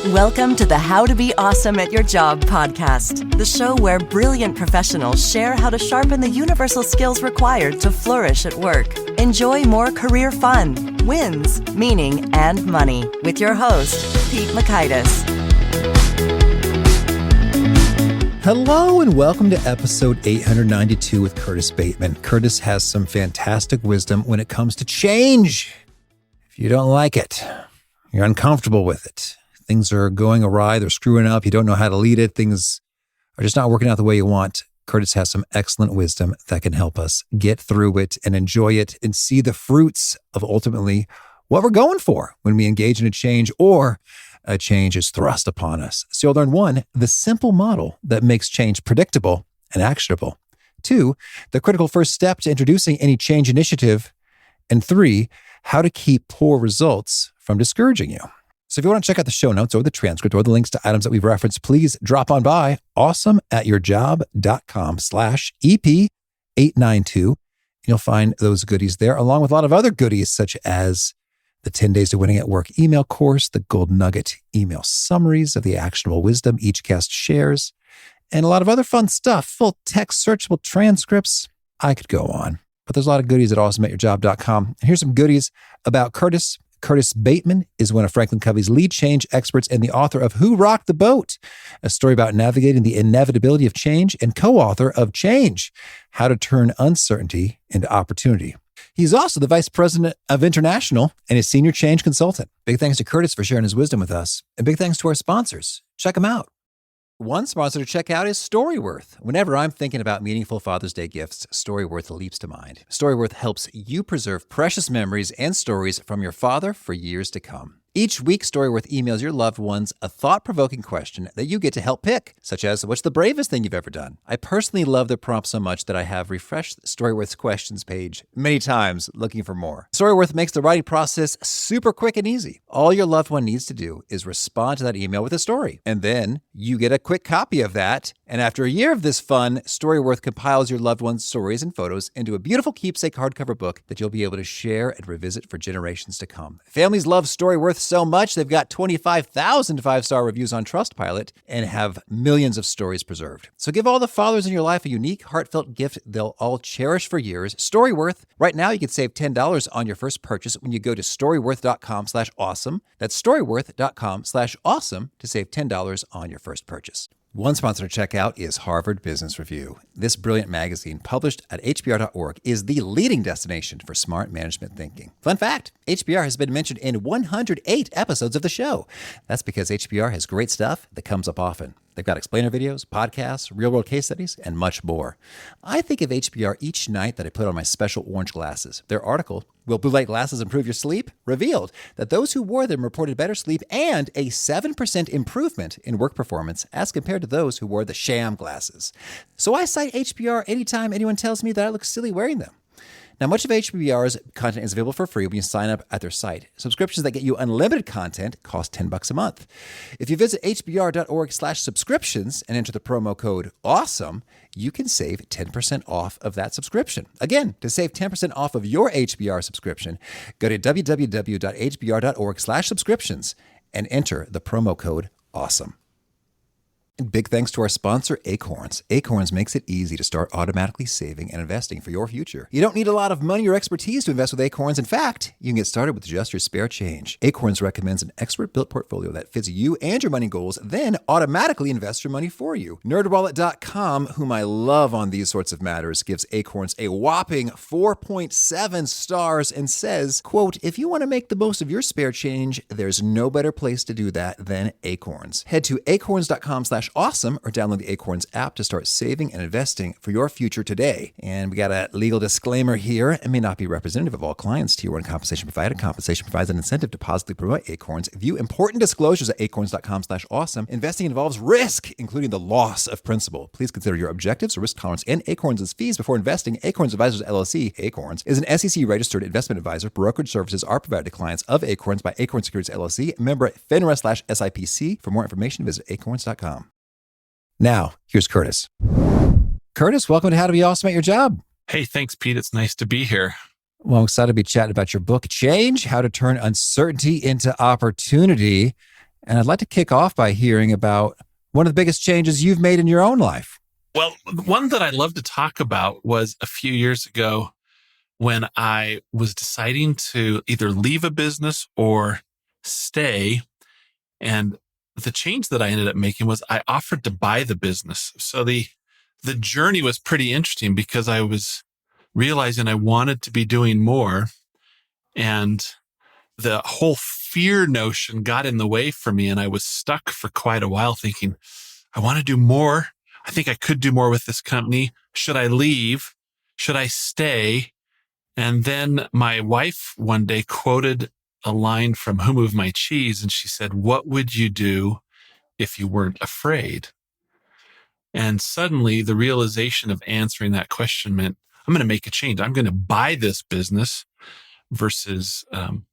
Welcome to the How to Be Awesome at Your Job podcast, the show where brilliant professionals share how to sharpen the universal skills required to flourish at work. Enjoy more career fun, wins, meaning, and money with your host, Pete Makaitis. Hello and welcome to episode 892 with Curtis Bateman. Curtis has some fantastic wisdom when it comes to change. If you don't like it, you're uncomfortable with it, things are going awry, they're screwing up, you don't know how to lead it, things are just not working out the way you want, Curtis has some excellent wisdom that can help us get through it and enjoy it and see the fruits of ultimately what we're going for when we engage in a change or a change is thrust upon us. So you'll learn 1, the simple model that makes change predictable and actionable. 2, the critical first step to introducing any change initiative. And 3, how to keep poor results from discouraging you. So if you want to check out the show notes or the transcript or the links to items that we've referenced, please drop on by awesomeatyourjob.com/EP892. You'll find those goodies there, along with a lot of other goodies, such as the 10 Days to Winning at Work email course, the Gold Nugget email summaries of the actionable wisdom each guest shares, and a lot of other fun stuff, full text searchable transcripts. I could go on, but there's a lot of goodies at awesomeatyourjob.com. And here's some goodies about Curtis. Curtis Bateman is one of FranklinCovey's lead change experts and the author of Who Rocked the Boat, a story about navigating the inevitability of change, and co-author of Change, How to Turn Uncertainty into Opportunity. He's also the vice president of International and a senior change consultant. Big thanks to Curtis for sharing his wisdom with us, and big thanks to our sponsors. Check them out. One sponsor to check out is Storyworth. Whenever I'm thinking about meaningful Father's Day gifts, Storyworth leaps to mind. Storyworth helps you preserve precious memories and stories from your father for years to come. Each week, Storyworth emails your loved ones a thought-provoking question that you get to help pick, such as, what's the bravest thing you've ever done? I personally love the prompt so much that I have refreshed Storyworth's questions page many times looking for more. Storyworth makes the writing process super quick and easy. All your loved one needs to do is respond to that email with a story, and then you get a quick copy of that. And after a year of this fun, Storyworth compiles your loved one's stories and photos into a beautiful keepsake hardcover book that you'll be able to share and revisit for generations to come. Families love Storyworth so much, they've got 25,000 five-star reviews on Trustpilot and have millions of stories preserved. So give all the fathers in your life a unique, heartfelt gift they'll all cherish for years. Storyworth. Right now, you can save $10 on your first purchase when you go to storyworth.com/awesome. That's storyworth.com/awesome to save $10 on your first purchase. One sponsor to check out is Harvard Business Review. This brilliant magazine, published at hbr.org, is the leading destination for smart management thinking. Fun fact, HBR has been mentioned in 108 episodes of the show. That's because HBR has great stuff that comes up often. They've got explainer videos, podcasts, real-world case studies, and much more. I think of HBR each night that I put on my special orange glasses. Their article, Will Blue Light Glasses Improve Your Sleep?, revealed that those who wore them reported better sleep and a 7% improvement in work performance as compared to those who wore the sham glasses. So I cite HBR anytime anyone tells me that I look silly wearing them. Now, much of HBR's content is available for free when you sign up at their site. Subscriptions that get you unlimited content cost $10 a month. If you visit hbr.org/subscriptions and enter the promo code AWESOME, you can save 10% off of that subscription. Again, to save 10% off of your HBR subscription, go to www.hbr.org/subscriptions and enter the promo code AWESOME. And big thanks to our sponsor, Acorns. Acorns makes it easy to start automatically saving and investing for your future. You don't need a lot of money or expertise to invest with Acorns. In fact, you can get started with just your spare change. Acorns recommends an expert-built portfolio that fits you and your money goals, then automatically invests your money for you. NerdWallet.com, whom I love on these sorts of matters, gives Acorns a whopping 4.7 stars and says, quote, if you want to make the most of your spare change, there's no better place to do that than Acorns. Head to acorns.com/awesome or download the Acorns app to start saving and investing for your future today. And we got a legal disclaimer here. It may not be representative of all clients. Tier 1 compensation provided. Compensation provides an incentive to positively promote Acorns. View important disclosures at acorns.com/awesome. Investing involves risk, including the loss of principal. Please consider your objectives, risk tolerance, and Acorns' fees before investing. Acorns Advisors LLC, Acorns, is an SEC-registered investment advisor. Brokerage services are provided to clients of Acorns by Acorns Securities LLC, member FINRA/SIPC. For more information, visit acorns.com. Now, here's Curtis. Curtis, welcome to How to Be Awesome at Your Job. Hey, thanks, Pete. It's nice to be here. Well, I'm excited to be chatting about your book, Change, How to Turn Uncertainty into Opportunity. And I'd like to kick off by hearing about one of the biggest changes you've made in your own life. Well, one that I love to talk about was a few years ago when I was deciding to either leave a business or stay. And the change that I ended up making was I offered to buy the business. So the journey was pretty interesting because I was realizing I wanted to be doing more. And the whole fear notion got in the way for me. And I was stuck for quite a while thinking, I want to do more. I think I could do more with this company. Should I leave? Should I stay? And then my wife one day quoted a line from Who Moved My Cheese? And she said, what would you do if you weren't afraid? And suddenly the realization of answering that question meant I'm going to make a change. I'm going to buy this business versus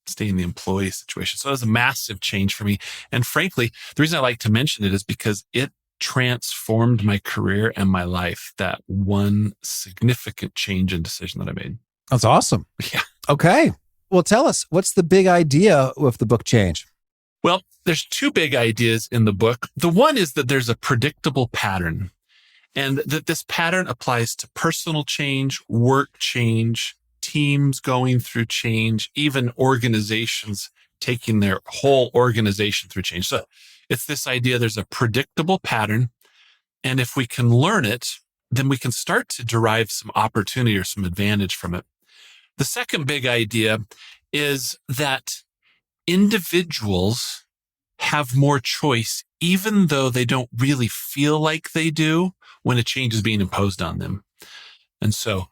stay in the employee situation. So it was a massive change for me. And frankly, the reason I like to mention it is because it transformed my career and my life. That one significant change and decision that I made. That's awesome. Yeah. Okay. Well, tell us, what's the big idea of the book Change? Well, there's two big ideas in the book. The one is that there's a predictable pattern, and that this pattern applies to personal change, work change, teams going through change, even organizations taking their whole organization through change. So it's this idea there's a predictable pattern. And if we can learn it, then we can start to derive some opportunity or some advantage from it. The second big idea is that individuals have more choice, even though they don't really feel like they do when a change is being imposed on them. And so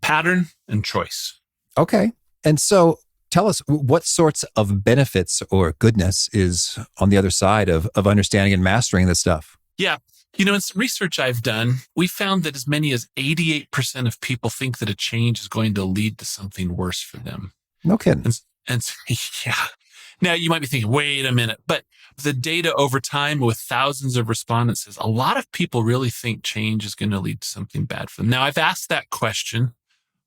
pattern and choice. Okay. And so tell us, what sorts of benefits or goodness is on the other side of understanding and mastering this stuff? Yeah. In some research I've done, we found that as many as 88% of people think that a change is going to lead to something worse for them. No kidding. And yeah. Now you might be thinking, wait a minute, but the data over time with thousands of respondents says a lot of people really think change is going to lead to something bad for them. Now I've asked that question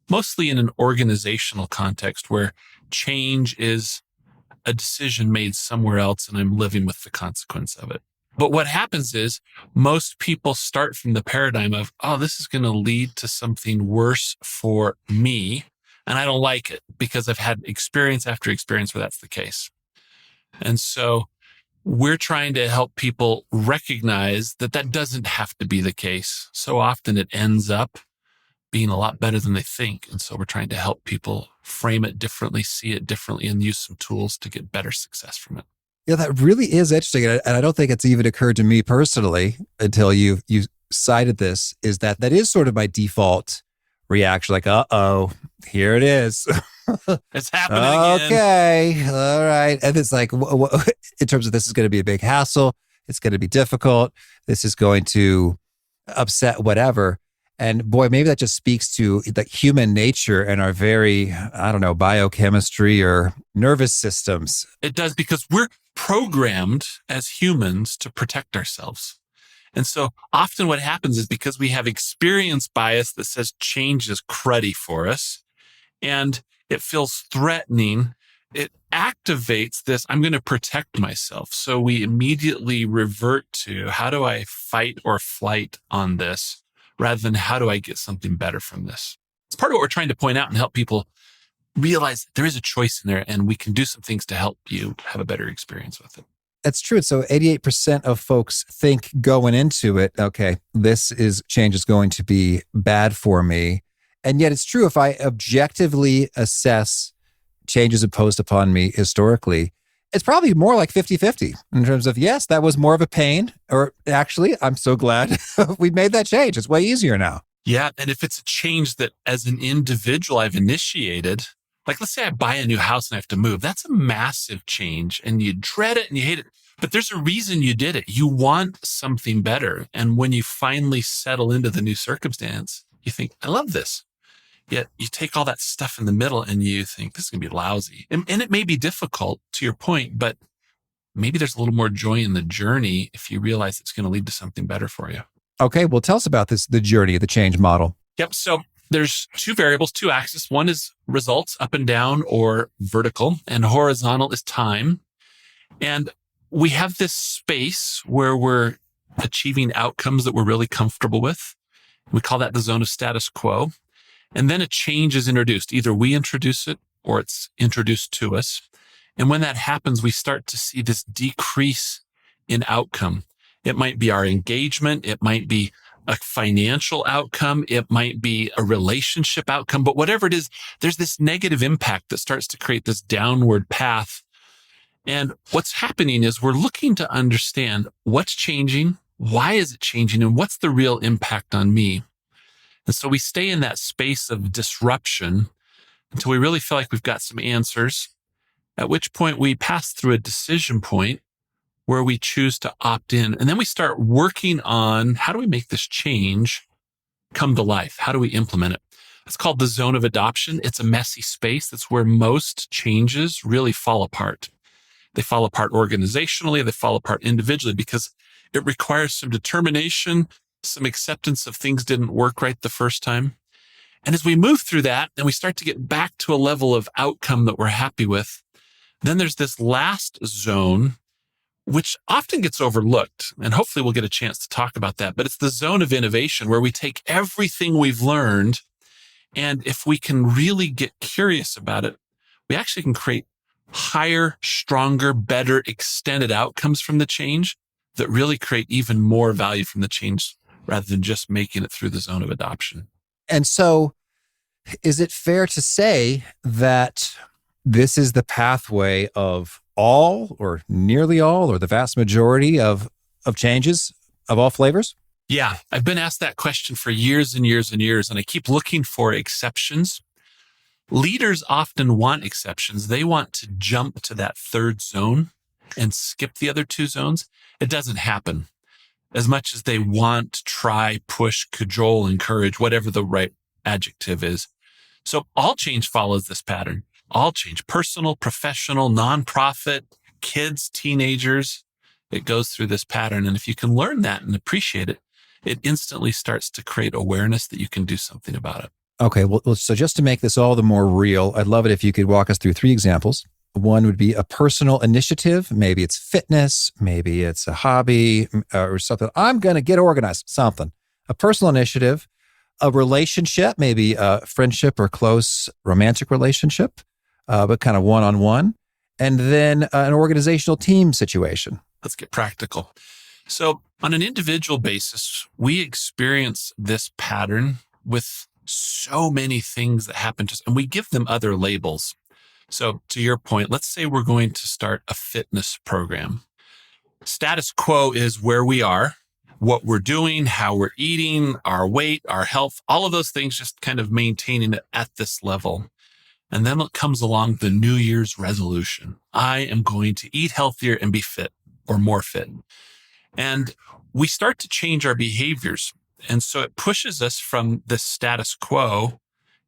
mostly in an organizational context where change is a decision made somewhere else and I'm living with the consequence of it. But what happens is most people start from the paradigm of, oh, this is going to lead to something worse for me. And I don't like it because I've had experience after experience where that's the case. And so we're trying to help people recognize that that doesn't have to be the case. So often it ends up being a lot better than they think. And so we're trying to help people frame it differently, see it differently, and use some tools to get better success from it. Yeah, that really is interesting. And I don't think it's even occurred to me personally until you cited this, is that is sort of my default reaction. Like, uh-oh, here it is. It's happening again. Okay, all right. And it's like, in terms of this is going to be a big hassle. It's going to be difficult. This is going to upset whatever. And boy, maybe that just speaks to the human nature and our very, biochemistry or nervous systems. It does, because we're programmed as humans to protect ourselves. And so often what happens is because we have experience bias that says change is cruddy for us and it feels threatening, it activates this, I'm going to protect myself. So we immediately revert to, how do I fight or flight on this, rather than how do I get something better from this? It's part of what we're trying to point out and help people realize there is a choice in there and we can do some things to help you have a better experience with it. That's true. So 88% of folks think going into it, okay, change is going to be bad for me. And yet it's true, if I objectively assess changes imposed upon me historically, it's probably more like 50-50 in terms of, yes, that was more of a pain, or actually, I'm so glad we made that change. It's way easier now. Yeah. And if it's a change that as an individual I've initiated, like let's say I buy a new house and I have to move, that's a massive change and you dread it and you hate it. But there's a reason you did it. You want something better. And when you finally settle into the new circumstance, you think, I love this. Yet you take all that stuff in the middle and you think this is going to be lousy. And it may be difficult, to your point, but maybe there's a little more joy in the journey if you realize it's going to lead to something better for you. Okay, well, tell us about the journey, the change model. Yep. So there's two variables, two axes. One is results, up and down or vertical, and horizontal is time. And we have this space where we're achieving outcomes that we're really comfortable with. We call that the zone of status quo. And then a change is introduced. Either we introduce it or it's introduced to us. And when that happens, we start to see this decrease in outcome. It might be our engagement. It might be a financial outcome. It might be a relationship outcome. But whatever it is, there's this negative impact that starts to create this downward path. And what's happening is we're looking to understand what's changing, why is it changing, and what's the real impact on me. And so we stay in that space of disruption until we really feel like we've got some answers, at which point we pass through a decision point where we choose to opt in. And then we start working on how do we make this change come to life? How do we implement it? It's called the zone of adoption. It's a messy space. That's where most changes really fall apart. They fall apart organizationally. They fall apart individually because it requires some determination, some acceptance of things didn't work right the first time. And as we move through that and we start to get back to a level of outcome that we're happy with, then there's this last zone, which often gets overlooked. And hopefully we'll get a chance to talk about that. But it's the zone of innovation where we take everything we've learned. And if we can really get curious about it, we actually can create higher, stronger, better, extended outcomes from the change that really create even more value from the change rather than just making it through the zone of adoption. And so is it fair to say that this is the pathway of all or nearly all or the vast majority of changes of all flavors? Yeah, I've been asked that question for years and years and years, and I keep looking for exceptions. Leaders often want exceptions. They want to jump to that third zone and skip the other two zones. It doesn't happen. As much as they want, try, push, cajole, encourage, whatever the right adjective is. So all change follows this pattern. All change, personal, professional, nonprofit, kids, teenagers, it goes through this pattern. And if you can learn that and appreciate it, it instantly starts to create awareness that you can do something about it. Okay, well, so just to make this all the more real, I'd love it if you could walk us through 3 examples. One would be a personal initiative. Maybe it's fitness, maybe it's a hobby or something. I'm going to get organized, something. A personal initiative, a relationship, maybe a friendship or close romantic relationship, but kind of one-on-one. And then an organizational team situation. Let's get practical. So on an individual basis, we experience this pattern with so many things that happen to us, and we give them other labels. So to your point, let's say we're going to start a fitness program. Status quo is where we are, what we're doing, how we're eating, our weight, our health, all of those things, just kind of maintaining it at this level. And then it comes along the New Year's resolution. I am going to eat healthier and be fit or more fit. And we start to change our behaviors. And so it pushes us from the status quo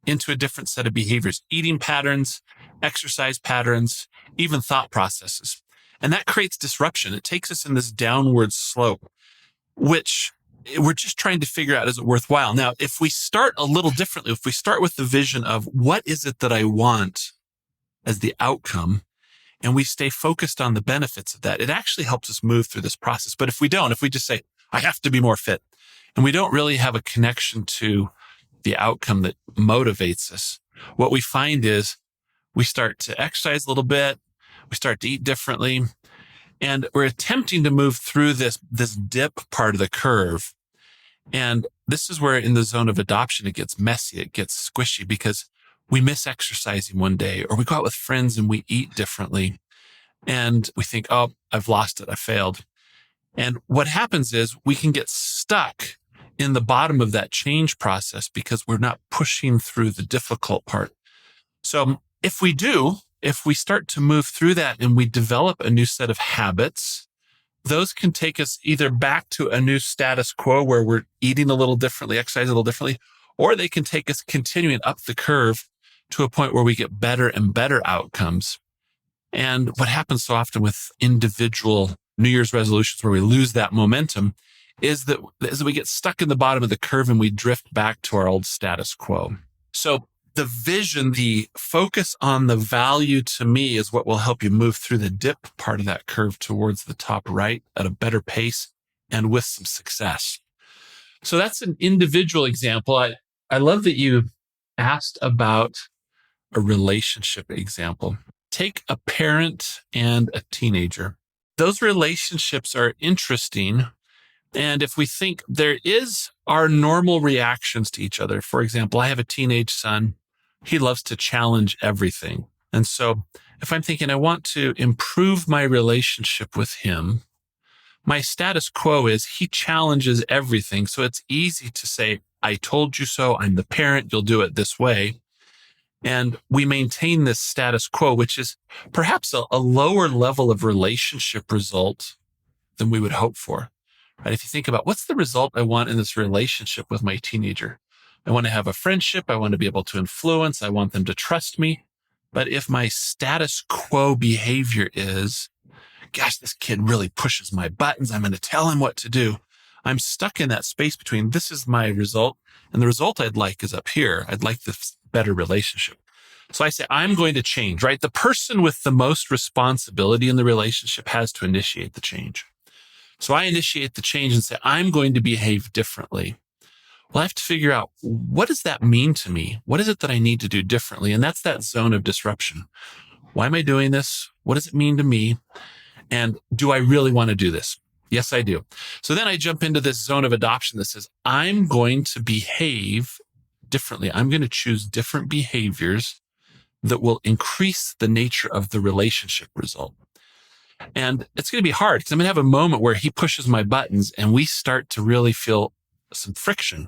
into a different set of behaviors, eating patterns, exercise patterns, even thought processes. And that creates disruption. It takes us in this downward slope, which we're just trying to figure out, is it worthwhile? Now, if we start a little differently, if we start with the vision of what is it that I want as the outcome, and we stay focused on the benefits of that, it actually helps us move through this process. But if we don't, if we just say, I have to be more fit, and we don't really have a connection to the outcome that motivates us, what we find is we start to exercise a little bit, we start to eat differently, and we're attempting to move through this dip part of the curve. And this is where in the zone of adoption, it gets messy, it gets squishy because we miss exercising one day, or we go out with friends and we eat differently. And we think, oh, I've lost it, I failed. And what happens is we can get stuck in the bottom of that change process because we're not pushing through the difficult part. So if we start to move through that and we develop a new set of habits, those can take us either back to a new status quo where we're eating a little differently, exercising a little differently, or they can take us continuing up the curve to a point where we get better and better outcomes. And what happens so often with individual New Year's resolutions where we lose that momentum is that we get stuck in the bottom of the curve and we drift back to our old status quo. So the vision, the focus on the value to me is what will help you move through the dip part of that curve towards the top right at a better pace and with some success. So that's an individual example. I love that you asked about a relationship example. Take a parent and a teenager. Those relationships are interesting. And if we think there is our normal reactions to each other, for example, I have a teenage son. He loves to challenge everything. And so if I'm thinking I want to improve my relationship with him, my status quo is he challenges everything. So it's easy to say, I told you so. I'm the parent. You'll do it this way. And we maintain this status quo, which is perhaps a lower level of relationship result than we would hope for. Right? If you think about what's the result I want in this relationship with my teenager, I want to have a friendship. I want to be able to influence. I want them to trust me. But if my status quo behavior is, gosh, this kid really pushes my buttons, I'm going to tell him what to do, I'm stuck in that space between this is my result and the result I'd like is up here. I'd like this better relationship. So I say, I'm going to change, right? The person with the most responsibility in the relationship has to initiate the change. So I initiate the change and say, I'm going to behave differently. Well, I have to figure out, what does that mean to me? What is it that I need to do differently? And that's that zone of disruption. Why am I doing this? What does it mean to me? And do I really want to do this? Yes, I do. So then I jump into this zone of adoption that says, I'm going to behave differently. I'm going to choose different behaviors that will increase the nature of the relationship result. And it's going to be hard because I'm going to have a moment where he pushes my buttons and we start to really feel some friction.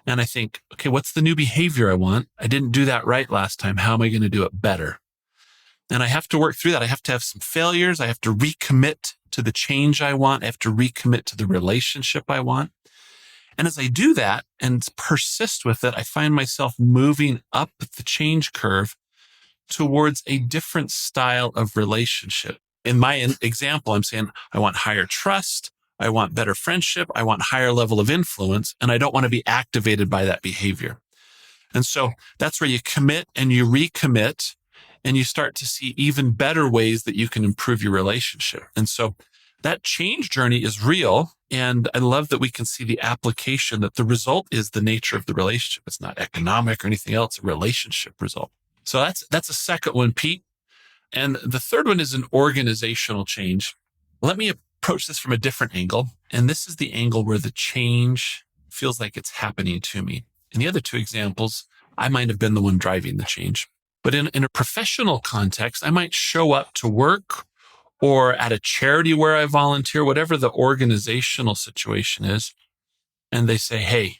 And I think, okay, what's the new behavior I want? I didn't do that right last time. How am I going to do it better? And I have to work through that. I have to have some failures. I have to recommit to the change I want. I have to recommit to the relationship I want. And as I do that and persist with it, I find myself moving up the change curve towards a different style of relationship. In my example, I'm saying I want higher trust. I want better friendship. I want higher level of influence. And I don't want to be activated by that behavior. And so that's where you commit and you recommit and you start to see even better ways that you can improve your relationship. And so that change journey is real. And I love that we can see the application that the result is the nature of the relationship. It's not economic or anything else, a relationship result. So that's a second one, Pete. And the third one is an organizational change. Let me approach this from a different angle. And this is the angle where the change feels like it's happening to me. In the other two examples, I might have been the one driving the change. But in a professional context, I might show up to work or at a charity where I volunteer, whatever the organizational situation is. And they say, hey,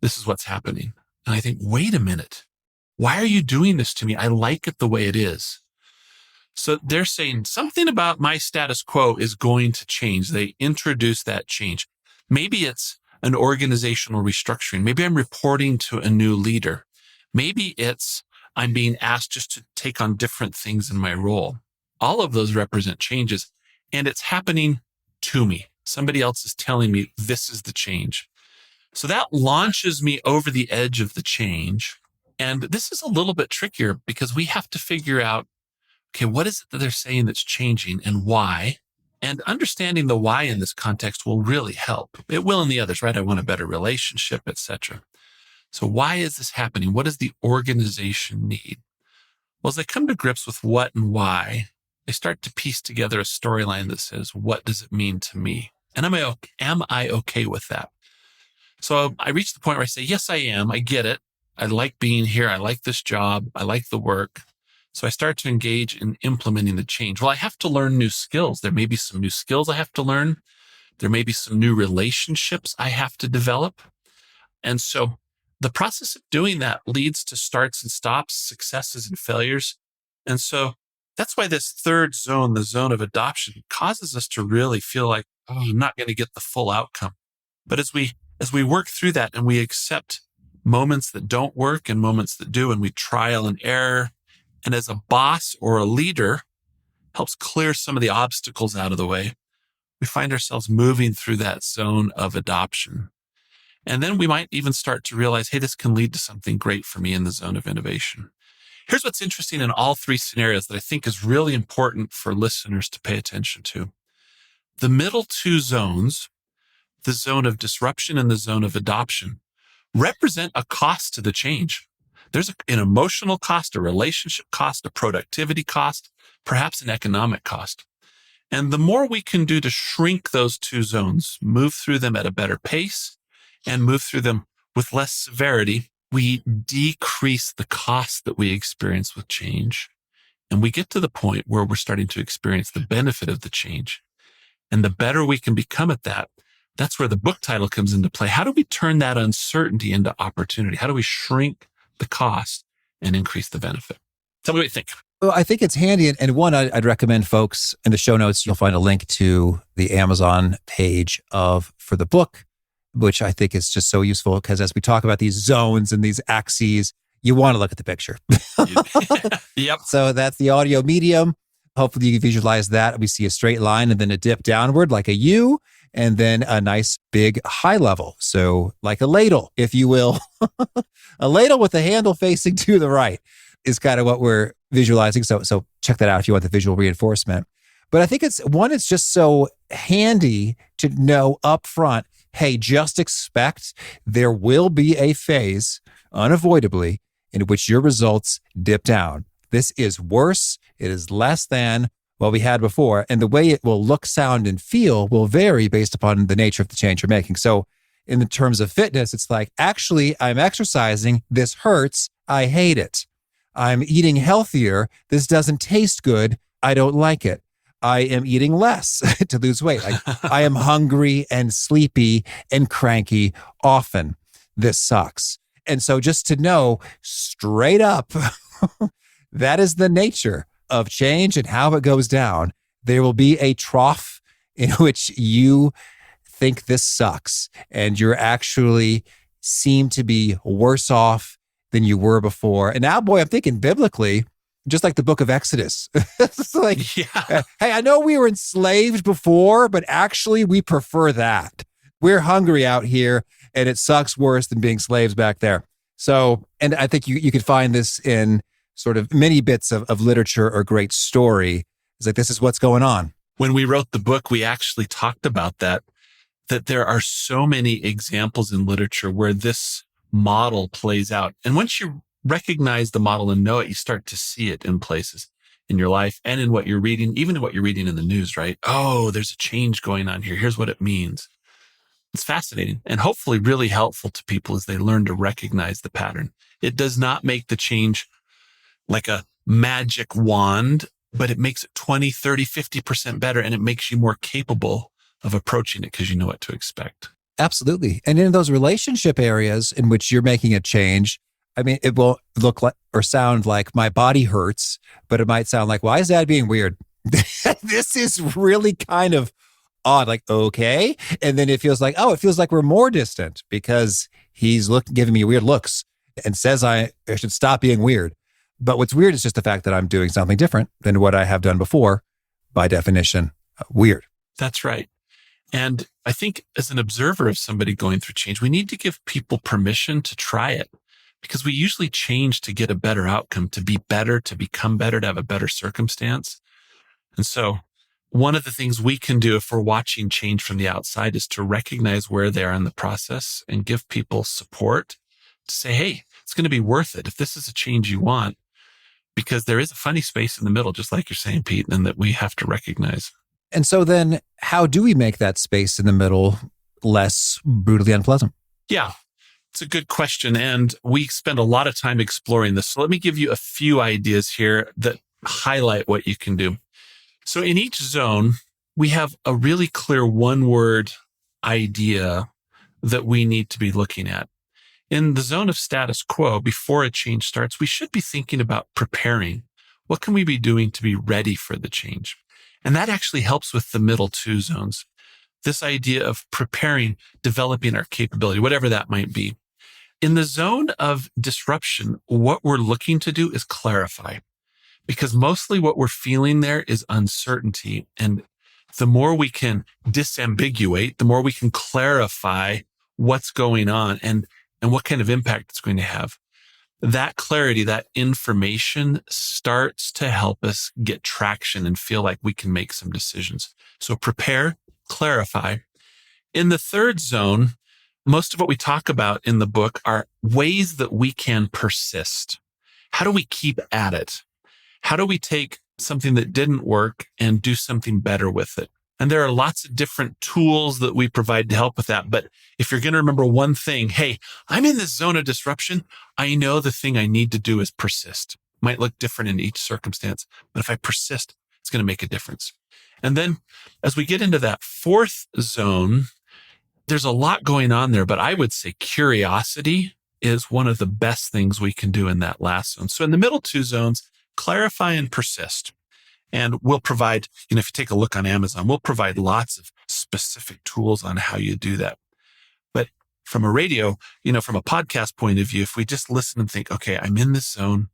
this is what's happening. And I think, wait a minute. Why are you doing this to me? I like it the way it is. So they're saying something about my status quo is going to change. They introduce that change. Maybe it's an organizational restructuring. Maybe I'm reporting to a new leader. Maybe it's I'm being asked just to take on different things in my role. All of those represent changes, and it's happening to me. Somebody else is telling me this is the change. So that launches me over the edge of the change. And this is a little bit trickier because we have to figure out, okay, what is it that they're saying that's changing and why? And understanding the why in this context will really help. It will in the others, right? I want a better relationship, etc. So why is this happening? What does the organization need? Well, as I come to grips with what and why, I start to piece together a storyline that says, what does it mean to me? And am I okay with that? So I reach the point where I say, yes, I am. I get it. I like being here. I like this job. I like the work. So I start to engage in implementing the change. Well, I have to learn new skills. There may be some new skills I have to learn. There may be some new relationships I have to develop. And so the process of doing that leads to starts and stops, successes and failures. And so that's why this third zone, the zone of adoption, causes us to really feel like, oh, I'm not going to get the full outcome. But as we work through that and we accept moments that don't work and moments that do, and we trial and error, and as a boss or a leader helps clear some of the obstacles out of the way, we find ourselves moving through that zone of adoption. And then we might even start to realize, hey, this can lead to something great for me in the zone of innovation. Here's what's interesting in all three scenarios that I think is really important for listeners to pay attention to. The middle two zones, the zone of disruption and the zone of adoption, represent a cost to the change. There's an emotional cost, a relationship cost, a productivity cost, perhaps an economic cost. And the more we can do to shrink those two zones, move through them at a better pace and move through them with less severity, we decrease the cost that we experience with change. And we get to the point where we're starting to experience the benefit of the change. And the better we can become at that, that's where the book title comes into play. How do we turn that uncertainty into opportunity? How do we shrink the cost and increase the benefit? Tell me what you think. Well, I think it's handy. And one, I'd recommend folks in the show notes, you'll find a link to the Amazon page for the book, which I think is just so useful because as we talk about these zones and these axes, you want to look at the picture. Yep. So that's the audio medium. Hopefully you can visualize that. We see a straight line and then a dip downward like a U, and then a nice big high level. So like a ladle, if you will. A ladle with the handle facing to the right is kind of what we're visualizing. So check that out if you want the visual reinforcement. But I think it's just so handy to know up front, hey, just expect there will be a phase unavoidably in which your results dip down. This is worse. It is less than what we had before. And the way it will look, sound, and feel will vary based upon the nature of the change you're making. So in the terms of fitness, it's like, actually, I'm exercising. This hurts. I hate it. I'm eating healthier. This doesn't taste good. I don't like it. I am eating less to lose weight. I am hungry and sleepy and cranky often. This sucks. And so just to know straight up, that is the nature of change and how it goes down. There will be a trough in which you think this sucks and you're actually seem to be worse off than you were before. And now, boy, I'm thinking biblically, just like the book of Exodus. It's like, Yeah. Hey, I know we were enslaved before, but actually we prefer that. We're hungry out here and it sucks worse than being slaves back there. So, and I think you could find this in sort of many bits of literature or great story. It's like, this is what's going on. When we wrote the book, we actually talked about that there are so many examples in literature where this model plays out. And once you recognize the model and know it, you start to see it in places in your life and in what you're reading, even in what you're reading in the news, right? Oh, there's a change going on here. Here's what it means. It's fascinating and hopefully really helpful to people as they learn to recognize the pattern. It does not make the change like a magic wand, but it makes it 20, 30, 50% better. And it makes you more capable of approaching it because you know what to expect. Absolutely. And in those relationship areas in which you're making a change, I mean, it will look like or sound like my body hurts, but it might sound like, why is Dad being weird? This is really kind of odd. Like, okay. And then it feels like we're more distant because he's giving me weird looks and says I should stop being weird. But what's weird is just the fact that I'm doing something different than what I have done before. By definition, weird. That's right. And I think as an observer of somebody going through change, we need to give people permission to try it because we usually change to get a better outcome, to be better, to become better, to have a better circumstance. And so one of the things we can do if we're watching change from the outside is to recognize where they are in the process and give people support to say, hey, it's going to be worth it if this is a change you want, because there is a funny space in the middle, just like you're saying, Pete, and that we have to recognize. And so then how do we make that space in the middle less brutally unpleasant? Yeah, it's a good question. And we spend a lot of time exploring this. So let me give you a few ideas here that highlight what you can do. So in each zone, we have a really clear one-word idea that we need to be looking at. In the zone of status quo, before a change starts, we should be thinking about preparing. What can we be doing to be ready for the change? And that actually helps with the middle two zones. This idea of preparing, developing our capability, whatever that might be. In the zone of disruption, what we're looking to do is clarify, because mostly what we're feeling there is uncertainty. And the more we can disambiguate, the more we can clarify what's going on and what kind of impact it's going to have. That clarity, that information starts to help us get traction and feel like we can make some decisions. So prepare, clarify. In the third zone, most of what we talk about in the book are ways that we can persist. How do we keep at it? How do we take something that didn't work and do something better with it? And there are lots of different tools that we provide to help with that. But if you're going to remember one thing, hey, I'm in this zone of disruption. I know the thing I need to do is persist. Might look different in each circumstance, but if I persist, it's going to make a difference. And then as we get into that fourth zone, there's a lot going on there, but I would say curiosity is one of the best things we can do in that last zone. So in the middle two zones, clarify and persist. And we'll provide, if you take a look on Amazon, we'll provide lots of specific tools on how you do that. But from a radio, from a podcast point of view, if we just listen and think, okay, I'm in this zone,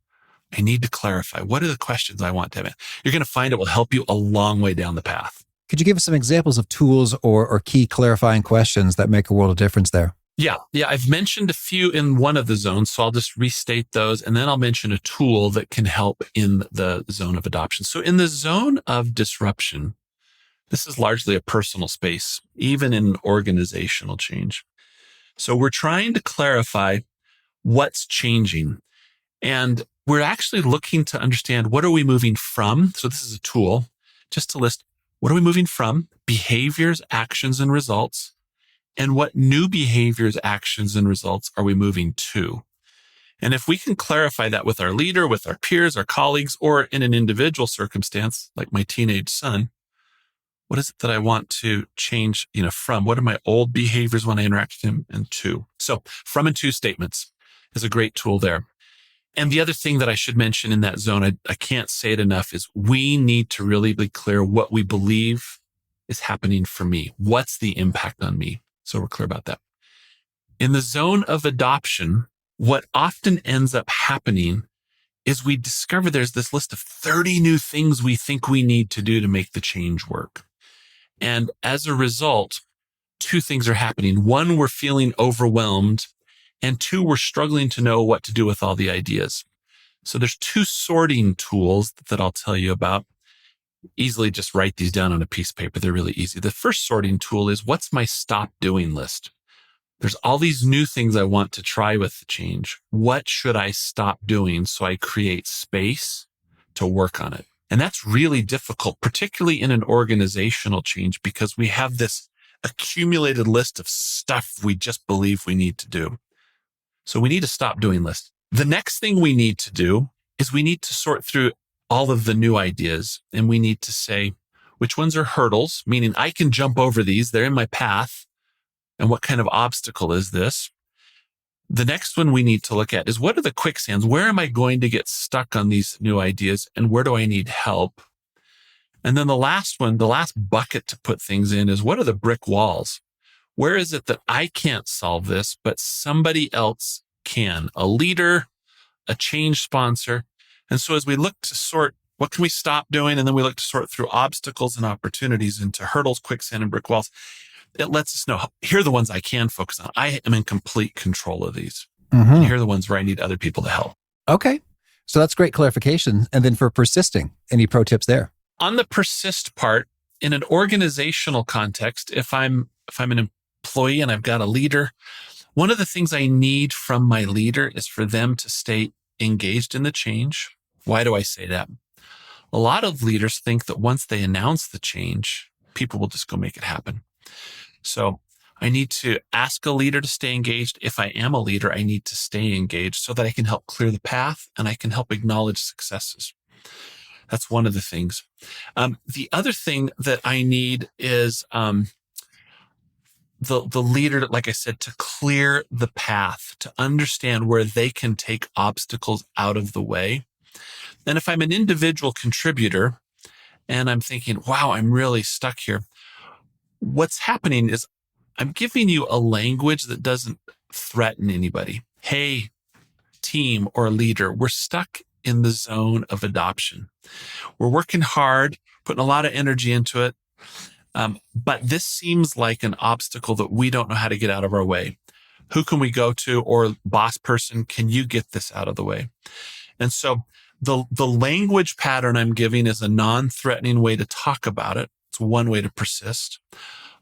I need to clarify. What are the questions I want to have? You're going to find it will help you a long way down the path. Could you give us some examples of tools or key clarifying questions that make a world of difference there? Yeah. I've mentioned a few in one of the zones, so I'll just restate those, and then I'll mention a tool that can help in the zone of adoption. So in the zone of disruption, this is largely a personal space, even in organizational change. So we're trying to clarify what's changing, and we're actually looking to understand what are we moving from. So this is a tool just to list what are we moving from, behaviors, actions, and results. And what new behaviors, actions, and results are we moving to? And if we can clarify that with our leader, with our peers, our colleagues, or in an individual circumstance, like my teenage son, what is it that I want to change, from? What are my old behaviors when I interact with him and to? So from and to statements is a great tool there. And the other thing that I should mention in that zone, I can't say it enough, is we need to really be clear what we believe is happening for me. What's the impact on me? So we're clear about that. In the zone of adoption, what often ends up happening is we discover there's this list of 30 new things we think we need to do to make the change work. And as a result, two things are happening. One, we're feeling overwhelmed. And two, we're struggling to know what to do with all the ideas. So there's two sorting tools that I'll tell you about. Easily just write these down on a piece of paper. They're really easy. The first sorting tool is, what's my stop doing list? There's all these new things I want to try with the change. What should I stop doing so I create space to work on it? And that's really difficult, particularly in an organizational change, because we have this accumulated list of stuff we just believe we need to do. So we need a stop doing list. The next thing we need to do is we need to sort through all of the new ideas, and we need to say, which ones are hurdles, meaning I can jump over these, they're in my path, and what kind of obstacle is this? The next one we need to look at is, what are the quicksands? Where am I going to get stuck on these new ideas, and where do I need help? And then the last one, the last bucket to put things in, is, what are the brick walls? Where is it that I can't solve this, but somebody else can? A leader, a change sponsor. And so as we look to sort, what can we stop doing? And then we look to sort through obstacles and opportunities into hurdles, quicksand, and brick walls. It lets us know, here are the ones I can focus on. I am in complete control of these. Mm-hmm. And here are the ones where I need other people to help. Okay. So that's great clarification. And then for persisting, any pro tips there? On the persist part, in an organizational context, if I'm an employee and I've got a leader, one of the things I need from my leader is for them to stay engaged in the change. Why do I say that? A lot of leaders think that once they announce the change, people will just go make it happen. So I need to ask a leader to stay engaged. If I am a leader, I need to stay engaged so that I can help clear the path and I can help acknowledge successes. That's one of the things. The other thing that I need is the leader, like I said, to clear the path, to understand where they can take obstacles out of the way. And if I'm an individual contributor and I'm thinking, wow, I'm really stuck here, what's happening is I'm giving you a language that doesn't threaten anybody. Hey, team or leader, we're stuck in the zone of adoption. We're working hard, putting a lot of energy into it. But this seems like an obstacle that we don't know how to get out of our way. Who can we go to? Or boss person, can you get this out of the way? And so the language pattern I'm giving is a non-threatening way to talk about it. It's one way to persist.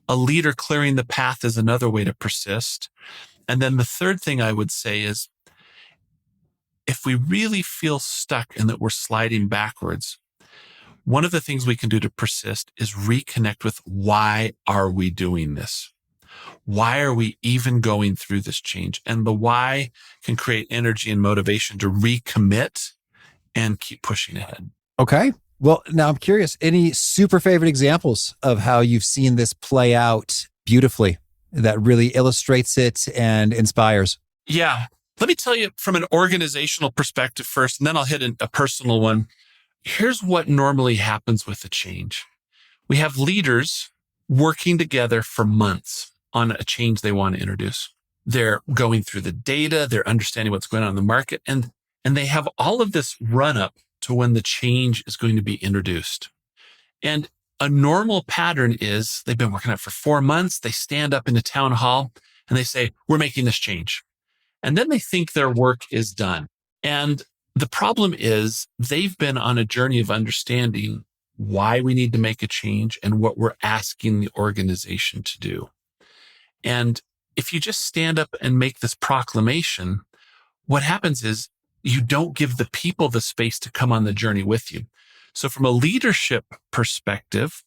A leader clearing the path is another way to persist. And then the third thing I would say is, if we really feel stuck and that we're sliding backwards, one of the things we can do to persist is reconnect with, why are we doing this? Why are we even going through this change? And the why can create energy and motivation to recommit and keep pushing ahead. Okay. Well, now I'm curious, any super favorite examples of how you've seen this play out beautifully that really illustrates it and inspires? Yeah. Let me tell you from an organizational perspective first, and then I'll hit a personal one. Here's what normally happens with a change. We have leaders working together for months on a change they want to introduce. They're going through the data, they're understanding what's going on in the market, and they have all of this run up to when the change is going to be introduced. And a normal pattern is they've been working on it for 4 months. They stand up in the town hall and they say, we're making this change. And then they think their work is done. And the problem is they've been on a journey of understanding why we need to make a change and what we're asking the organization to do. And if you just stand up and make this proclamation, what happens is you don't give the people the space to come on the journey with you. So from a leadership perspective,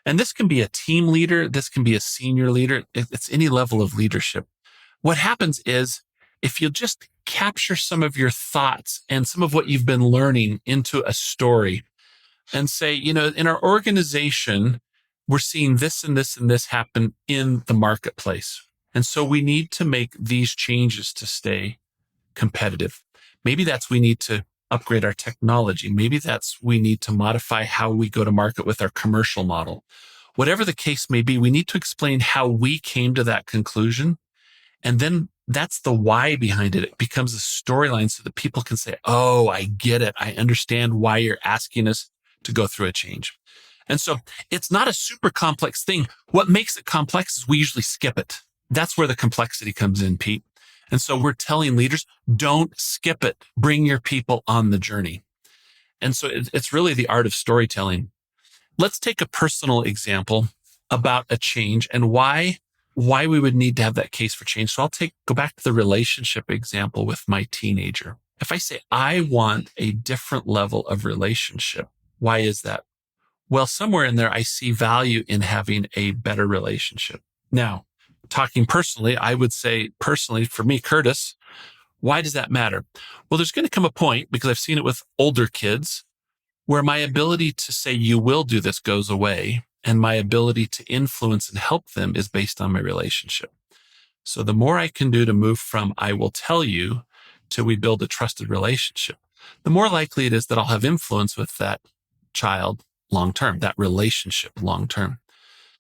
and this can be a team leader, this can be a senior leader, it's any level of leadership. What happens is if you just capture some of your thoughts and some of what you've been learning into a story and say, in our organization, we're seeing this and this and this happen in the marketplace. And so we need to make these changes to stay competitive. Maybe that's we need to upgrade our technology. Maybe that's we need to modify how we go to market with our commercial model. Whatever the case may be, we need to explain how we came to that conclusion. And then that's the why behind it. It becomes a storyline so that people can say, oh, I get it. I understand why you're asking us to go through a change. And so it's not a super complex thing. What makes it complex is we usually skip it. That's where the complexity comes in, Pete. And so we're telling leaders, don't skip it. Bring your people on the journey. And so it's really the art of storytelling. Let's take a personal example about a change and why we would need to have that case for change. So go back to the relationship example with my teenager. If I say, I want a different level of relationship, why is that? Well, somewhere in there, I see value in having a better relationship. Now, talking personally, I would say personally for me, Curtis, why does that matter? Well, there's going to come a point, because I've seen it with older kids, where my ability to say you will do this goes away. And my ability to influence and help them is based on my relationship. So the more I can do to move from I will tell you to we build a trusted relationship, the more likely it is that I'll have influence with that child long-term, that relationship long-term.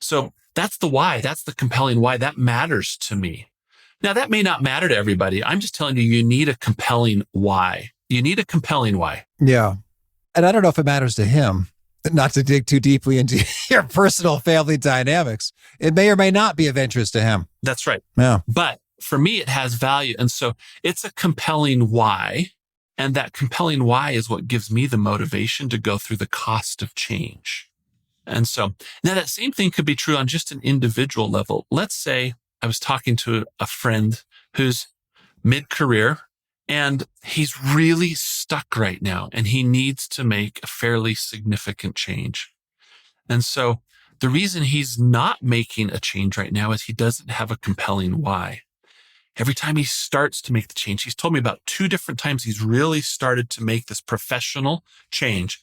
So that's the why. That's the compelling why. That matters to me. Now, that may not matter to everybody. I'm just telling you, you need a compelling why. You need a compelling why. Yeah. And I don't know if it matters to him, not to dig too deeply into your personal family dynamics. It may or may not be of interest to him. That's right. Yeah. But for me, it has value. And so it's a compelling why. And that compelling why is what gives me the motivation to go through the cost of change. And so now that same thing could be true on just an individual level. Let's say I was talking to a friend who's mid-career and he's really stuck right now and he needs to make a fairly significant change. And so the reason he's not making a change right now is he doesn't have a compelling why. Every time he starts to make the change, he's told me about 2 different times he's really started to make this professional change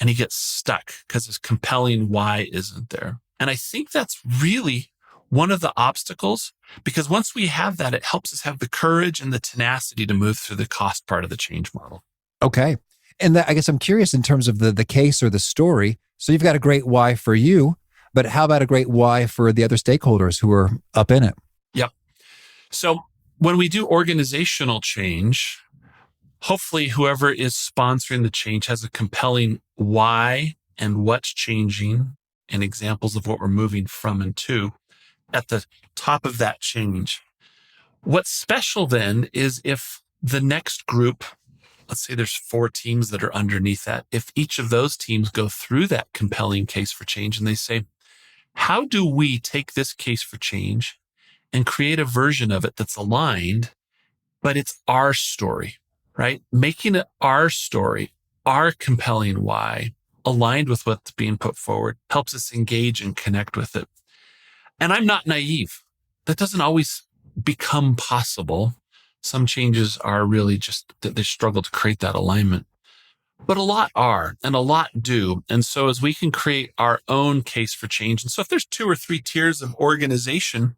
and he gets stuck because his compelling why isn't there. And I think that's really one of the obstacles, because once we have that, it helps us have the courage and the tenacity to move through the cost part of the change model. Okay. And I guess I'm curious in terms of the case or the story. So you've got a great why for you, but how about a great why for the other stakeholders who are up in it? Yep. So when we do organizational change, hopefully whoever is sponsoring the change has a compelling why and what's changing and examples of what we're moving from and to at the top of that change. What's special then is if the next group, let's say there's 4 teams that are underneath that, if each of those teams go through that compelling case for change and they say, how do we take this case for change and create a version of it that's aligned, but it's our story, right? Making it our story, our compelling why, aligned with what's being put forward, helps us engage and connect with it. And I'm not naive. That doesn't always become possible. Some changes are really just that they struggle to create that alignment. But a lot are, and a lot do. And so as we can create our own case for change, and so if there's 2 or 3 tiers of organization,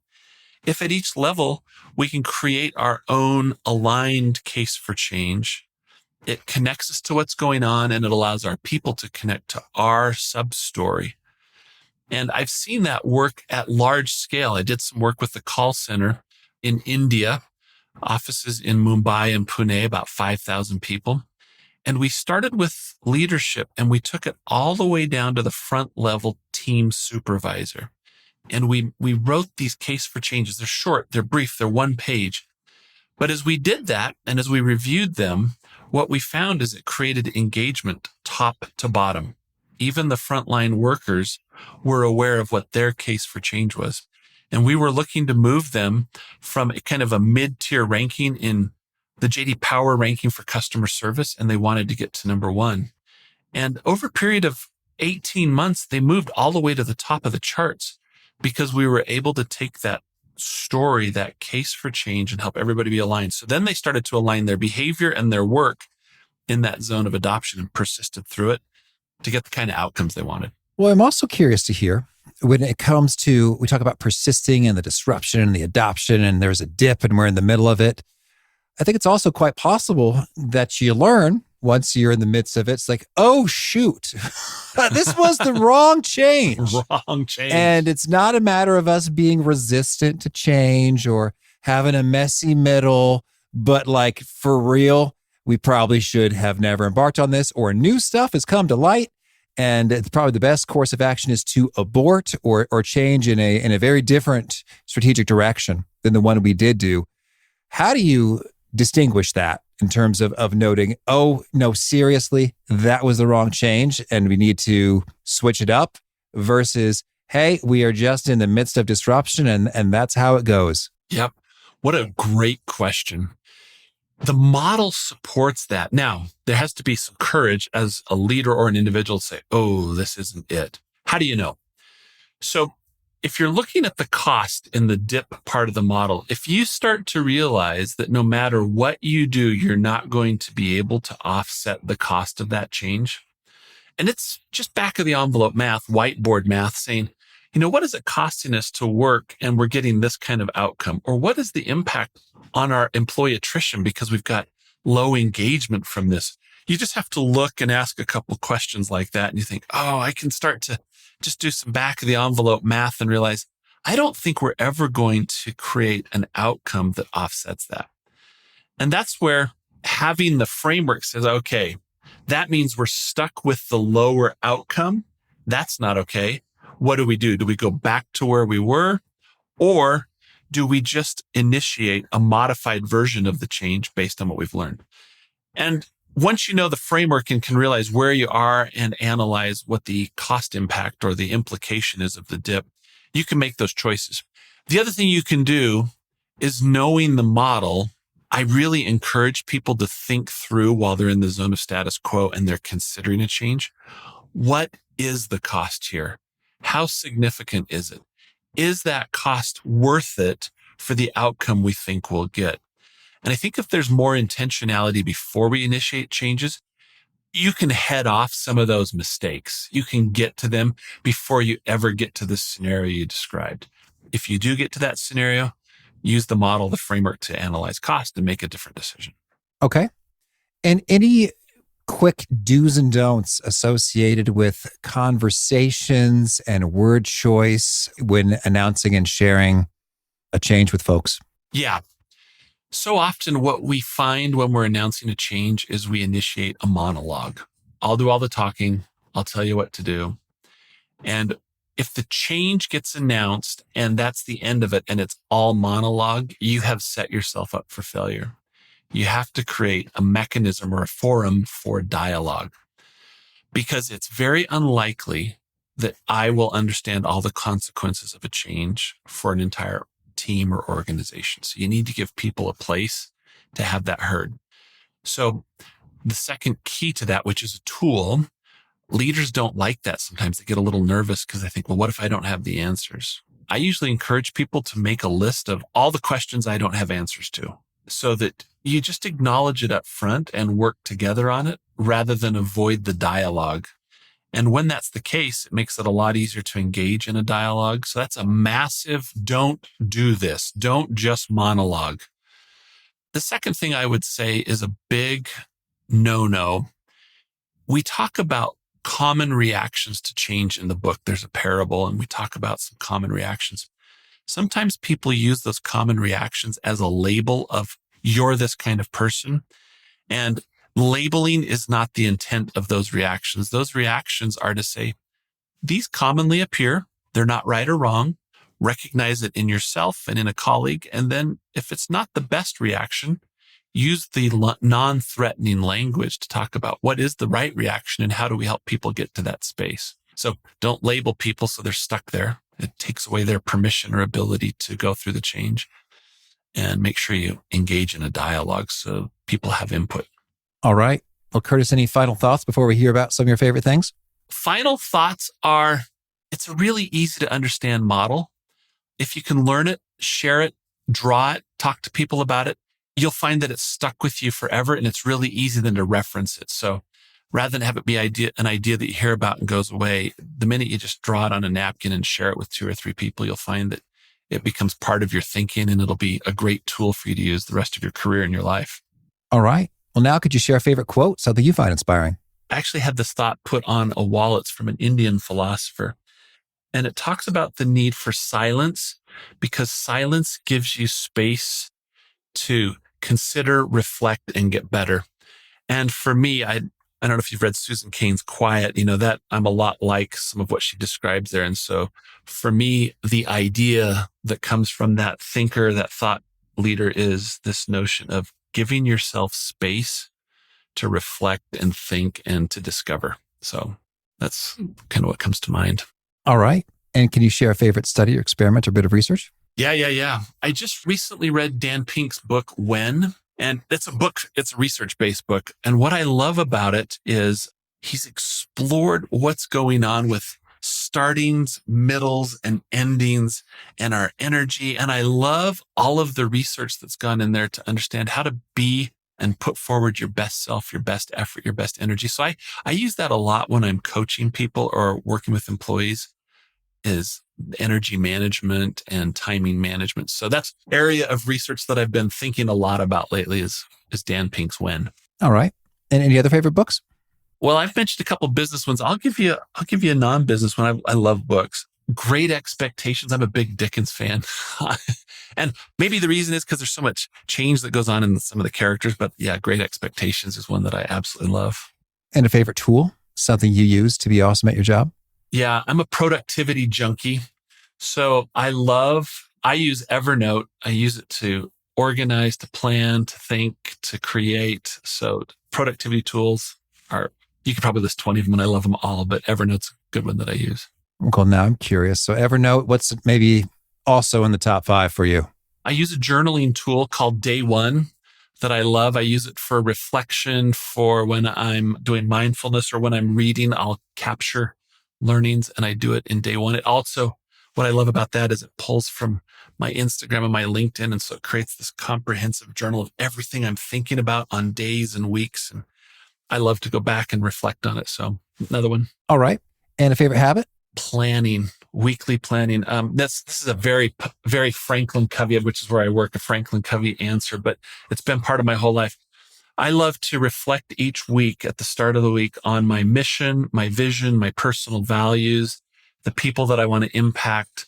if at each level we can create our own aligned case for change, it connects us to what's going on and it allows our people to connect to our sub-story. And I've seen that work at large scale. I did some work with the call center in India, offices in Mumbai and Pune, about 5,000 people. And we started with leadership and we took it all the way down to the front level team supervisor. And we wrote these case for changes. They're short, they're brief, they're 1 page. But as we did that and as we reviewed them, what we found is it created engagement top to bottom. Even the frontline workers were aware of what their case for change was. And we were looking to move them from a kind of a mid-tier ranking in the J.D. Power ranking for customer service, and they wanted to get to number 1. And over a period of 18 months, they moved all the way to the top of the charts because we were able to take that story, that case for change, and help everybody be aligned. So then they started to align their behavior and their work in that zone of adoption and persisted through it to get the kind of outcomes they wanted. Well, I'm also curious to hear when it comes to, we talk about persisting and the disruption and the adoption, and there's a dip and we're in the middle of it. I think it's also quite possible that you learn once you're in the midst of it. It's like, oh, shoot, this was the wrong change. Wrong change. And it's not a matter of us being resistant to change or having a messy middle, but like for real, we probably should have never embarked on this, or new stuff has come to light. And it's probably the best course of action is to abort or change in a very different strategic direction than the one we did do. How do you distinguish that in terms of noting, oh, no, seriously, that was the wrong change and we need to switch it up, versus, hey, we are just in the midst of disruption and that's how it goes? Yep. What a great question. The model supports that. Now, there has to be some courage as a leader or an individual to say, oh, this isn't it. How do you know? So if you're looking at the cost in the dip part of the model, if you start to realize that no matter what you do, you're not going to be able to offset the cost of that change. And it's just back of the envelope math, whiteboard math, saying, you know, what is it costing us to work and we're getting this kind of outcome? Or what is the impact on our employee attrition because we've got low engagement from this? You just have to look and ask a couple of questions like that. And you think, oh, I can start to just do some back of the envelope math and realize, I don't think we're ever going to create an outcome that offsets that. And that's where having the framework says, okay, that means we're stuck with the lower outcome. That's not okay. What do? Do we go back to where we were? Or do we just initiate a modified version of the change based on what we've learned? And once you know the framework and can realize where you are and analyze what the cost impact or the implication is of the dip, you can make those choices. The other thing you can do is, knowing the model, I really encourage people to think through while they're in the zone of status quo and they're considering a change. What is the cost here? How significant is it? Is that cost worth it for the outcome we think we'll get? And I think if there's more intentionality before we initiate changes, you can head off some of those mistakes. You can get to them before you ever get to the scenario you described. If you do get to that scenario, use the model, the framework to analyze cost and make a different decision. Okay. And any quick do's and don'ts associated with conversations and word choice when announcing and sharing a change with folks? Yeah. So often what we find when we're announcing a change is we initiate a monologue. I'll do all the talking. I'll tell you what to do. And if the change gets announced and that's the end of it and it's all monologue, you have set yourself up for failure. You have to create a mechanism or a forum for dialogue, because it's very unlikely that I will understand all the consequences of a change for an entire team or organization. So you need to give people a place to have that heard. So the second key to that, which is a tool, leaders don't like that. Sometimes they get a little nervous because they think, well, what if I don't have the answers? I usually encourage people to make a list of all the questions I don't have answers to, so that you just acknowledge it up front and work together on it rather than avoid the dialogue. And when that's the case, it makes it a lot easier to engage in a dialogue. So that's a massive don't do this. Don't just monologue. The second thing I would say is a big no-no. We talk about common reactions to change in the book. There's a parable, and we talk about some common reactions. Sometimes people use those common reactions as a label of you're this kind of person. And labeling is not the intent of those reactions. Those reactions are to say, these commonly appear. They're not right or wrong. Recognize it in yourself and in a colleague. And then if it's not the best reaction, use the non-threatening language to talk about what is the right reaction and how do we help people get to that space. So don't label people so they're stuck there. It takes away their permission or ability to go through the change. And make sure you engage in a dialogue so people have input. All right. Well, Curtis, any final thoughts before we hear about some of your favorite things? Final thoughts are, it's a really easy to understand model. If you can learn it, share it, draw it, talk to people about it, you'll find that it's stuck with you forever, and it's really easy then to reference it. So rather than have it be an idea that you hear about and goes away, the minute you just draw it on a napkin and share it with 2 or 3 people, you'll find that it becomes part of your thinking, and it'll be a great tool for you to use the rest of your career and your life. All right. Well, now could you share a favorite quote, something you find inspiring? I actually had this thought put on a wall. It's from an Indian philosopher. And it talks about the need for silence, because silence gives you space to consider, reflect, and get better. And for me, I don't know if you've read Susan Cain's Quiet, that I'm a lot like some of what she describes there. And so for me, the idea that comes from that thinker, that thought leader, is this notion of giving yourself space to reflect and think and to discover. So that's kind of what comes to mind. All right. And can you share a favorite study or experiment or bit of research? Yeah. I just recently read Dan Pink's book, When. And it's a research-based book. And what I love about it is he's explored what's going on with startings, middles, and endings and our energy. And I love all of the research that's gone in there to understand how to be and put forward your best self, your best effort, your best energy. So I use that a lot when I'm coaching people or working with employees, is energy management and timing management. So that's area of research that I've been thinking a lot about lately is Dan Pink's When. All right. And any other favorite books? Well, I've mentioned a couple business ones. I'll give you a non-business one. I love books. Great Expectations. I'm a big Dickens fan. And maybe the reason is because there's so much change that goes on in some of the characters. But yeah, Great Expectations is one that I absolutely love. And a favorite tool? Something you use to be awesome at your job? Yeah, I'm a productivity junkie. So I use Evernote. I use it to organize, to plan, to think, to create. So productivity tools you could probably list 20 of them, and I love them all, but Evernote's a good one that I use. Well, now I'm curious. So Evernote, what's maybe also in the top 5 for you? I use a journaling tool called Day One that I love. I use it for reflection, for when I'm doing mindfulness or when I'm reading, I'll capture learnings and I do it in Day One. It also, what I love about that is it pulls from my Instagram and my LinkedIn. And so it creates this comprehensive journal of everything I'm thinking about on days and weeks. And I love to go back and reflect on it. So another one. All right. And a favorite habit? Planning, weekly planning. This is a very, very FranklinCovey, which is where I work, a FranklinCovey answer, but it's been part of my whole life. I love to reflect each week at the start of the week on my mission, my vision, my personal values, the people that I want to impact,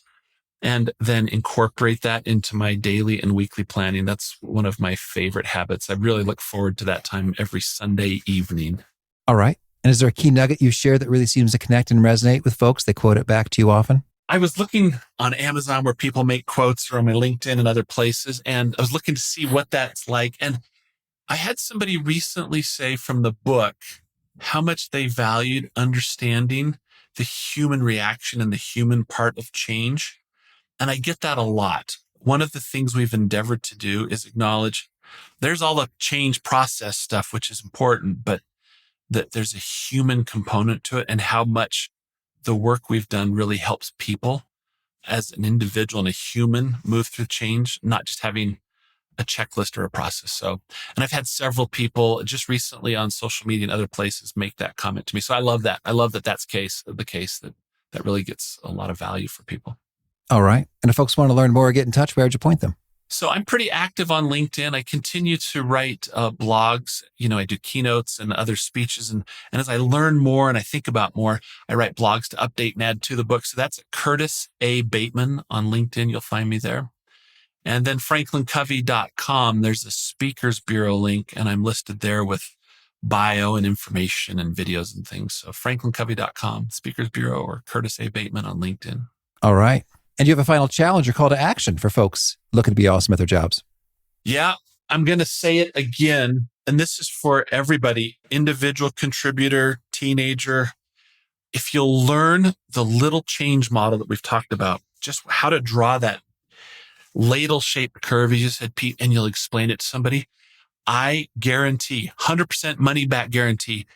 and then incorporate that into my daily and weekly planning. That's one of my favorite habits. I really look forward to that time every Sunday evening. All right. And is there a key nugget you share that really seems to connect and resonate with folks? They quote it back to you often? I was looking on Amazon where people make quotes, or on my LinkedIn and other places, and I was looking to see what that's like. And I had somebody recently say from the book how much they valued understanding the human reaction and the human part of change. And I get that a lot. One of the things we've endeavored to do is acknowledge there's all the change process stuff, which is important, but that there's a human component to it, and how much the work we've done really helps people as an individual and a human move through change, not just having a checklist or a process. So, and I've had several people just recently on social media and other places make that comment to me. So I love that. I love that that's the case that really gets a lot of value for people. All right. And if folks want to learn more or get in touch, where would you point them? So I'm pretty active on LinkedIn. I continue to write blogs. I do keynotes and other speeches. And as I learn more and I think about more, I write blogs to update and add to the book. So that's at Curtis A. Bateman on LinkedIn. You'll find me there. And then FranklinCovey.com, there's a Speakers Bureau link, and I'm listed there with bio and information and videos and things. So FranklinCovey.com, Speakers Bureau, or Curtis A. Bateman on LinkedIn. All right. And you have a final challenge or call to action for folks looking to be awesome at their jobs? Yeah, I'm going to say it again. And this is for everybody, individual contributor, teenager. If you'll learn the little change model that we've talked about, just how to draw that ladle-shaped curve, you just said, Pete, and you'll explain it to somebody, I guarantee, 100% money back guarantee,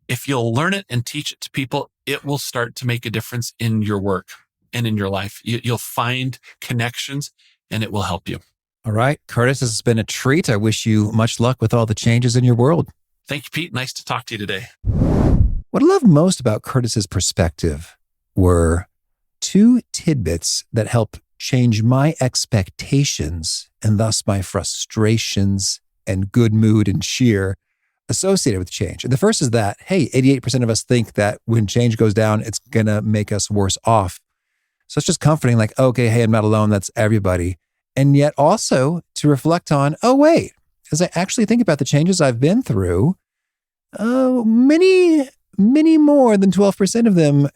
if you'll learn it and teach it to people, it will start to make a difference in your work and in your life. You'll find connections and it will help you. All right. Curtis, this has been a treat. I wish you much luck with all the changes in your world. Thank you, Pete. Nice to talk to you today. What I love most about Curtis's perspective were two tidbits that help change my expectations and thus my frustrations and good mood and cheer associated with change. And the first is that, hey, 88% of us think that when change goes down, it's going to make us worse off. So it's just comforting, like, okay, hey, I'm not alone. That's everybody. And yet also to reflect on, oh, wait, as I actually think about the changes I've been through, many more than 12% of them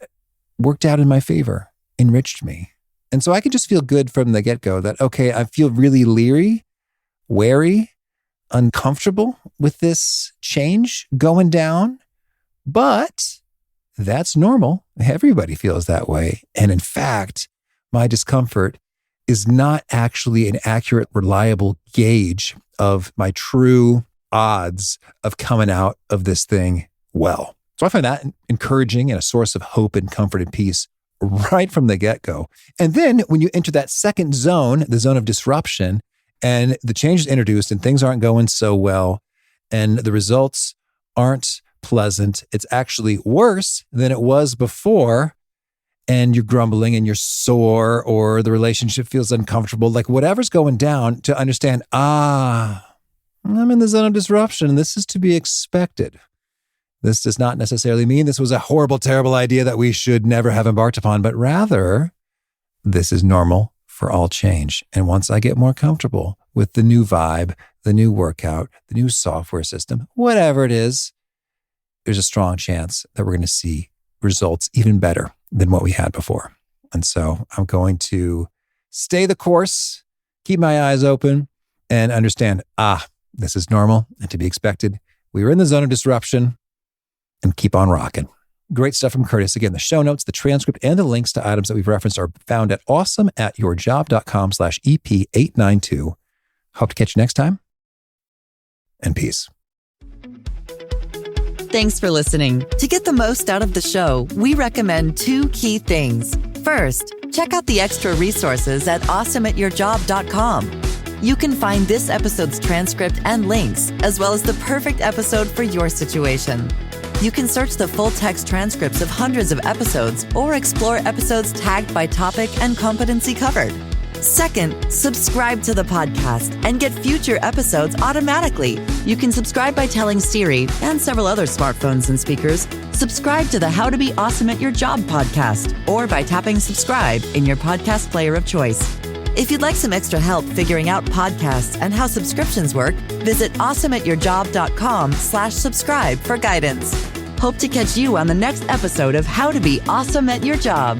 worked out in my favor, enriched me. And so I could just feel good from the get-go that, okay, I feel really leery, wary, uncomfortable with this change going down, but that's normal. Everybody feels that way. And in fact, my discomfort is not actually an accurate, reliable gauge of my true odds of coming out of this thing well. So I find that encouraging and a source of hope and comfort and peace right from the get-go. And then when you enter that second zone, the zone of disruption, and the change is introduced and things aren't going so well, and the results aren't pleasant, it's actually worse than it was before, and you're grumbling and you're sore, or the relationship feels uncomfortable, like whatever's going down, to understand, I'm in the zone of disruption, and this is to be expected. This does not necessarily mean this was a horrible, terrible idea that we should never have embarked upon, but rather, this is normal for all change. And once I get more comfortable with the new vibe, the new workout, the new software system, whatever it is, there's a strong chance that we're going to see results even better than what we had before. And so I'm going to stay the course, keep my eyes open, and understand, this is normal and to be expected. We were in the zone of disruption, and keep on rocking. Great stuff from Curtis. Again, the show notes, the transcript, and the links to items that we've referenced are found at awesomeatyourjob.com/EP892. Hope to catch you next time. And peace. Thanks for listening. To get the most out of the show, we recommend two key things. First, check out the extra resources at awesomeatyourjob.com. You can find this episode's transcript and links, as well as the perfect episode for your situation. You can search the full-text transcripts of hundreds of episodes or explore episodes tagged by topic and competency covered. Second, subscribe to the podcast and get future episodes automatically. You can subscribe by telling Siri and several other smartphones and speakers, subscribe to the How to Be Awesome at Your Job podcast, or by tapping subscribe in your podcast player of choice. If you'd like some extra help figuring out podcasts and how subscriptions work, visit awesomeatyourjob.com/subscribe for guidance. Hope to catch you on the next episode of How to Be Awesome at Your Job.